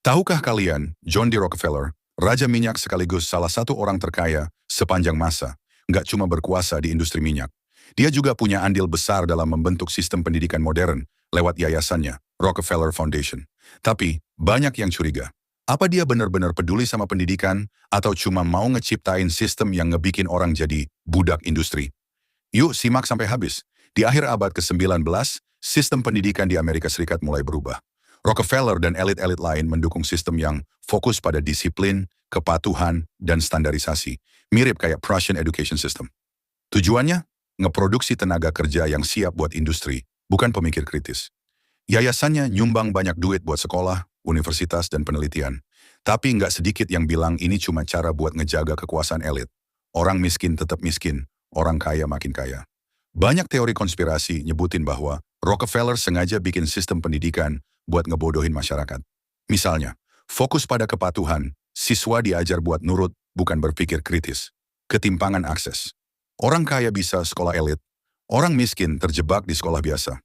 Tahukah kalian, John D. Rockefeller, raja minyak sekaligus salah satu orang terkaya sepanjang masa, nggak cuma berkuasa di industri minyak. Dia juga punya andil besar dalam membentuk sistem pendidikan modern lewat yayasannya, Rockefeller Foundation. Tapi, banyak yang curiga. Apa dia benar-benar peduli sama pendidikan atau cuma mau ngeciptain sistem yang ngebikin orang jadi budak industri? Yuk simak sampai habis. Di akhir abad ke-19, sistem pendidikan di Amerika Serikat mulai berubah. Rockefeller dan elit-elit lain mendukung sistem yang fokus pada disiplin, kepatuhan, dan standarisasi. Mirip kayak Prussian Education System. Tujuannya? Ngeproduksi tenaga kerja yang siap buat industri, bukan pemikir kritis. Yayasannya nyumbang banyak duit buat sekolah, universitas, dan penelitian. Tapi nggak sedikit yang bilang ini cuma cara buat ngejaga kekuasaan elit. Orang miskin tetap miskin, orang kaya makin kaya. Banyak teori konspirasi nyebutin bahwa Rockefeller sengaja bikin sistem pendidikan buat ngebodohin masyarakat. Misalnya, fokus pada kepatuhan, siswa diajar buat nurut, bukan berpikir kritis. Ketimpangan akses. Orang kaya bisa sekolah elit, orang miskin terjebak di sekolah biasa.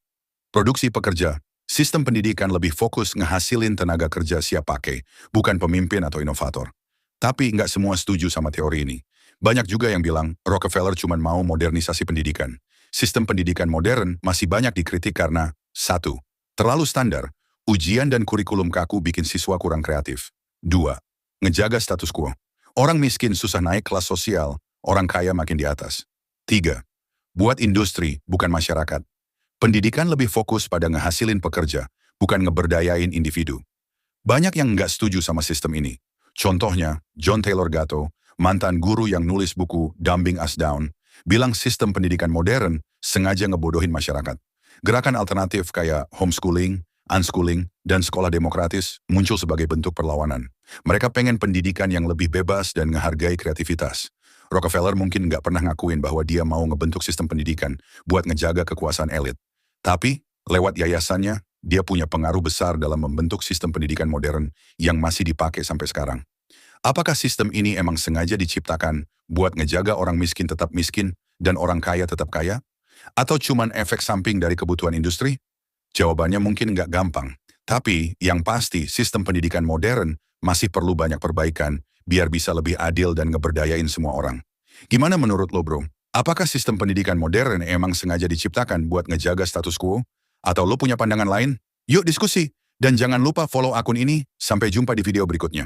Produksi pekerja, sistem pendidikan lebih fokus ngehasilin tenaga kerja siap pakai, bukan pemimpin atau inovator. Tapi nggak semua setuju sama teori ini. Banyak juga yang bilang Rockefeller cuma mau modernisasi pendidikan. Sistem pendidikan modern masih banyak dikritik karena 1. Terlalu standar, ujian dan kurikulum kaku bikin siswa kurang kreatif. 2. Ngejaga status quo. Orang miskin susah naik kelas sosial, orang kaya makin di atas. 3. Buat industri, bukan masyarakat. Pendidikan lebih fokus pada ngehasilin pekerja, bukan ngeberdayain individu. Banyak yang nggak setuju sama sistem ini. Contohnya, John Taylor Gatto, mantan guru yang nulis buku Dumbing Us Down, bilang sistem pendidikan modern sengaja ngebodohin masyarakat. Gerakan alternatif kayak homeschooling, unschooling, dan sekolah demokratis muncul sebagai bentuk perlawanan. Mereka pengen pendidikan yang lebih bebas dan ngehargai kreativitas. Rockefeller mungkin nggak pernah ngakuin bahwa dia mau ngebentuk sistem pendidikan buat ngejaga kekuasaan elit. Tapi, lewat yayasannya, dia punya pengaruh besar dalam membentuk sistem pendidikan modern yang masih dipakai sampai sekarang. Apakah sistem ini emang sengaja diciptakan buat ngejaga orang miskin tetap miskin dan orang kaya tetap kaya? Atau cuman efek samping dari kebutuhan industri? Jawabannya mungkin nggak gampang. Tapi yang pasti sistem pendidikan modern masih perlu banyak perbaikan biar bisa lebih adil dan ngeberdayain semua orang. Gimana menurut lo bro? Apakah sistem pendidikan modern emang sengaja diciptakan buat ngejaga status quo? Atau lo punya pandangan lain? Yuk diskusi! Dan jangan lupa follow akun ini. Sampai jumpa di video berikutnya.